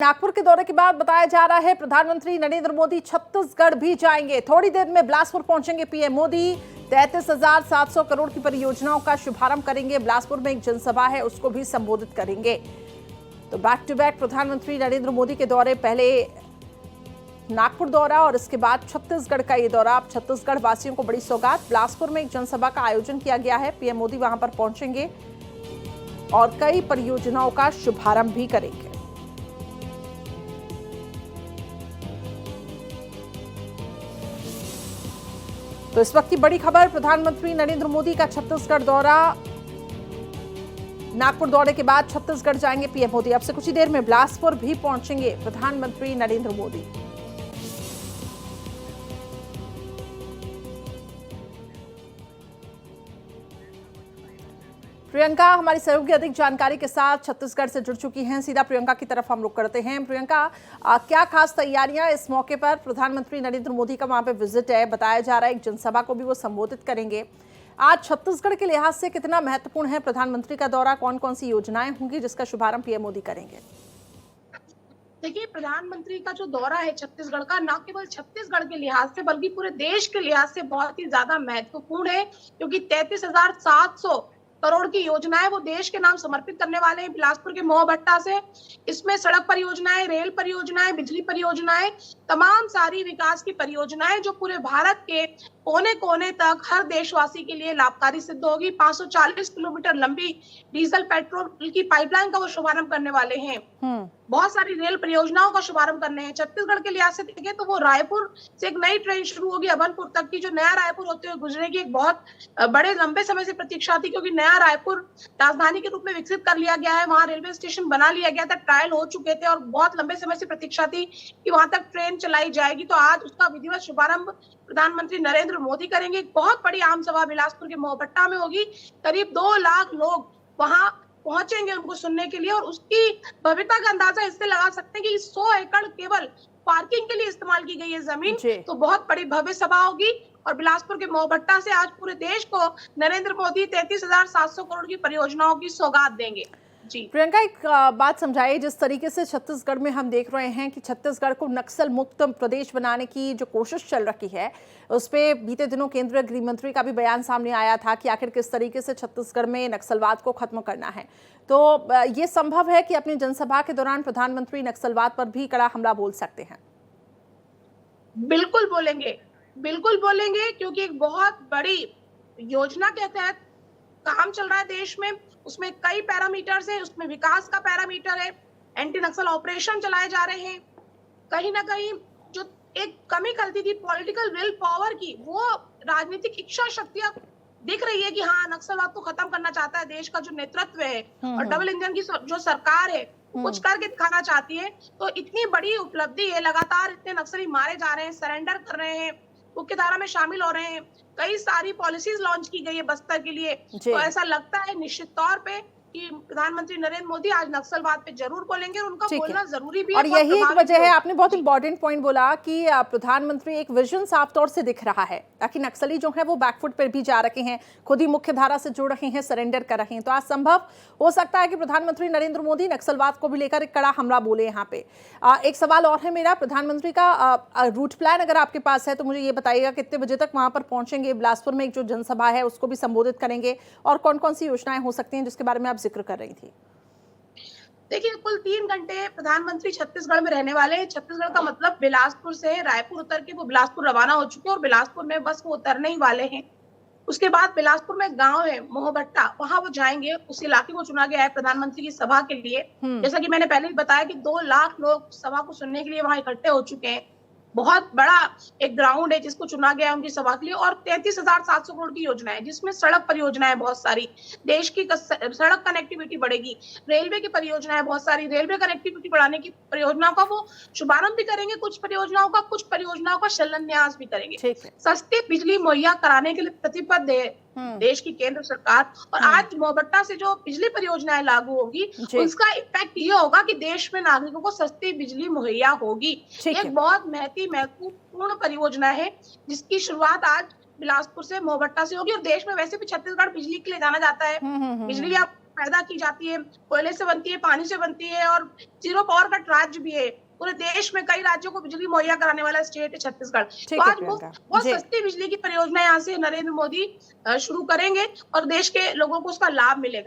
नागपुर के दौरे के बाद बताया जा रहा है प्रधानमंत्री नरेंद्र मोदी छत्तीसगढ़ भी जाएंगे। थोड़ी देर में बिलासपुर पहुंचेंगे पीएम मोदी। 33,700 करोड़ की परियोजनाओं का शुभारंभ करेंगे। बिलासपुर में एक जनसभा है, उसको भी संबोधित करेंगे। तो बैक टू बैक प्रधानमंत्री नरेंद्र मोदी के दौरे, पहले नागपुर दौरा और इसके बाद छत्तीसगढ़ का ये दौरा। अब छत्तीसगढ़ वासियों को बड़ी सौगात। बिलासपुर में एक जनसभा का आयोजन किया गया है। पीएम मोदी वहां पर पहुंचेंगे और कई परियोजनाओं का शुभारंभ भी करेंगे। तो इस वक्त की बड़ी खबर, प्रधानमंत्री नरेंद्र मोदी का छत्तीसगढ़ दौरा। नागपुर दौरे के बाद छत्तीसगढ़ जाएंगे पीएम मोदी। अब से कुछ ही देर में बिलासपुर भी पहुंचेंगे प्रधानमंत्री नरेंद्र मोदी। प्रियंका हमारी सहयोगी अधिक जानकारी के साथ छत्तीसगढ़ से जुड़ चुकी हैं। सीधा प्रियंका की तरफ हम रुख करते हैं। प्रियंका, क्या खास तैयारियां इस मौके पर? प्रधानमंत्री नरेंद्र मोदी का वहां पे विजिट है, बताया जा रहा है एक जनसभा को भी वो संबोधित करेंगे। आज छत्तीसगढ़ के लिहाज से कितना महत्वपूर्ण है प्रधानमंत्री का दौरा? कौन कौन सी योजनाएं होंगी जिसका शुभारंभ पीएम मोदी करेंगे? देखिए, प्रधानमंत्री का जो दौरा है छत्तीसगढ़ का, न केवल छत्तीसगढ़ के लिहाज से बल्कि पूरे देश के लिहाज से बहुत ही ज्यादा महत्वपूर्ण है, क्योंकि 33,700 करोड़ की योजनाएं वो देश के नाम समर्पित करने वाले हैं। बिलासपुर के मोहभट्टा से इसमें सड़क परियोजनाएं, रेल परियोजनाएं, बिजली परियोजनाएं, तमाम सारी विकास की परियोजनाएं जो पूरे भारत के कोने कोने तक हर देशवासी के लिए लाभकारी सिद्ध होगी। 540 किलोमीटर लंबी डीजल पेट्रोल की पाइपलाइन का वो शुभारंभ करने वाले हैं। बहुत सारी रेल परियोजनाओं का शुभारंभ करने हैं। छत्तीसगढ़ के लिहाज से देखें तो वो रायपुर से एक नई ट्रेन शुरू होगी अभनपुर तक की, जो नया रायपुर होते हुए गुजरेगी। एक बहुत बड़े लंबे समय से प्रतीक्षा थी, क्योंकि नया रायपुर राजधानी के रूप में विकसित कर लिया गया है। वहां रेलवे स्टेशन बना लिया गया था, ट्रायल हो चुके थे और बहुत लंबे समय से प्रतीक्षा थी कि वहां तक ट्रेन चलाई जाएगी। तो आज उसका विधिवत शुभारंभ प्रधानमंत्री नरेंद्र मोदी करेंगे। एक बहुत बड़ी आम सभा बिलासपुर के मोहभट्टा में होगी। करीब 2 लाख लोग वहां पहुंचेंगे उनको सुनने के लिए, और उसकी भव्यता का अंदाजा इससे लगा सकते हैं कि 100 एकड़ केवल पार्किंग के लिए इस्तेमाल की गई है जमीन। तो बहुत बड़ी भव्य सभा होगी और बिलासपुर के मोहभट्टा से आज पूरे देश को नरेंद्र मोदी 33,700 करोड़ की परियोजनाओं की सौगात देंगे। जी प्रियंका, एक बात समझाइए, जिस तरीके से छत्तीसगढ़ में हम देख रहे हैं कि छत्तीसगढ़ को नक्सल मुक्त प्रदेश बनाने की जो कोशिश चल रही है, उस पे बीते दिनों केंद्रीय गृह मंत्री का भी बयान सामने आया था कि आखिर किस तरीके से छत्तीसगढ़ में नक्सलवाद को खत्म करना है। तो ये संभव है कि अपनी जनसभा के दौरान प्रधानमंत्री नक्सलवाद पर भी कड़ा हमला बोल सकते हैं? बिल्कुल बोलेंगे, बिल्कुल बोलेंगे, क्योंकि एक बहुत बड़ी योजना के तहत काम चल रहा है देश में। उसमें कई पैरामीटर्स है, उसमें विकास का पैरामीटर है, एंटी नक्सल ऑपरेशन चलाए जा रहे हैं। कहीं ना कहीं जो एक कमी खलती थी पॉलिटिकल विल पावर की, वो राजनीतिक इच्छा शक्तियां दिख रही है कि हाँ, नक्सलवाद को खत्म करना चाहता है देश का जो नेतृत्व है, और डबल इंजन की जो सरकार है कुछ करके दिखाना चाहती है। तो इतनी बड़ी उपलब्धि है, लगातार इतने नक्सली मारे जा रहे हैं, सरेंडर कर रहे हैं, मुख्य धारा में शामिल हो रहे हैं। कई सारी पॉलिसीज लॉन्च की गई है बस्तर के लिए। तो ऐसा लगता है निश्चित तौर पे कि प्रधानमंत्री नरेंद्र मोदी आज नक्सलवाद पे जरूर बोलेंगे, और उनका बोलना जरूरी भी है। और यही एक वजह है, आपने बहुत इंपॉर्टेंट पॉइंट बोला कि प्रधानमंत्री एक विजन साफ तौर से दिख रहा है, ताकि नक्सली जो है वो बैकफुट पर भी जा रहे हैं, खुद ही मुख्य धारा से जुड़ रहे हैं, सरेंडर कर रहे हैं। तो आज संभव हो सकता है कि प्रधानमंत्री नरेंद्र मोदी नक्सलवाद को भी लेकर एक कड़ा हमला बोले यहाँ पे। एक सवाल और है मेरा, प्रधानमंत्री का रूट प्लान अगर आपके पास है तो मुझे ये बताइएगा, कितने बजे तक वहां पर पहुंचेंगे? बिलासपुर में एक जो जनसभा है उसको भी संबोधित करेंगे, और कौन कौन सी योजनाएं हो सकती हैं जिसके बारे में आप जिक्र कर रही थी? देखिए, कुल 3 घंटे प्रधानमंत्री छत्तीसगढ़ में रहने वाले हैं। छत्तीसगढ़ का मतलब बिलासपुर से रायपुर उतर के वो बिलासपुर रवाना हो चुके हैं, और बिलासपुर में बस वो उतरने ही वाले हैं। उसके बाद बिलासपुर में गांव है मोहभट्टा, वहां वो जाएंगे। उस इलाके को चुना गया है प्रधानमंत्री की सभा के लिए। जैसा कि मैंने पहले ही बताया कि 2 लाख लोग सभा को सुनने के लिए वहां इकट्ठे हो चुके हैं। बहुत बड़ा एक ग्राउंड है जिसको चुना गया है उनकी सभा के लिए, और 33,700 करोड़ की योजना है, जिसमें सड़क परियोजनाएं बहुत सारी, देश की सड़क कनेक्टिविटी बढ़ेगी, रेलवे की परियोजनाएं बहुत सारी, रेलवे कनेक्टिविटी बढ़ाने की परियोजनाओं का वो शुभारंभ भी करेंगे। कुछ परियोजनाओं का शिलान्यास भी करेंगे। सस्ती बिजली मुहैया कराने के लिए प्रतिबद्ध है देश की केंद्र सरकार। और आज मोहभट्टा से जो बिजली परियोजनाएं लागू होगी, उसका इम्पैक्ट ये होगा कि देश में नागरिकों को सस्ती बिजली मुहैया होगी। एक बहुत महत्वपूर्ण परियोजना है जिसकी शुरुआत आज बिलासपुर से मोहभट्टा से होगी। और देश में वैसे भी छत्तीसगढ़ बिजली के लिए जाना जाता है। बिजली आप पैदा की जाती है, कोयले से बनती है, पानी से बनती है और जीरो पावर कट राज्य भी है। पूरे देश में कई राज्यों को बिजली मुहैया कराने वाला स्टेट है छत्तीसगढ़। ठीक तो है आज प्रियंका बहुत जी। सस्ती बिजली की परियोजना यहाँ से नरेंद्र मोदी शुरू करेंगे और देश के लोगों को उसका लाभ मिलेगा।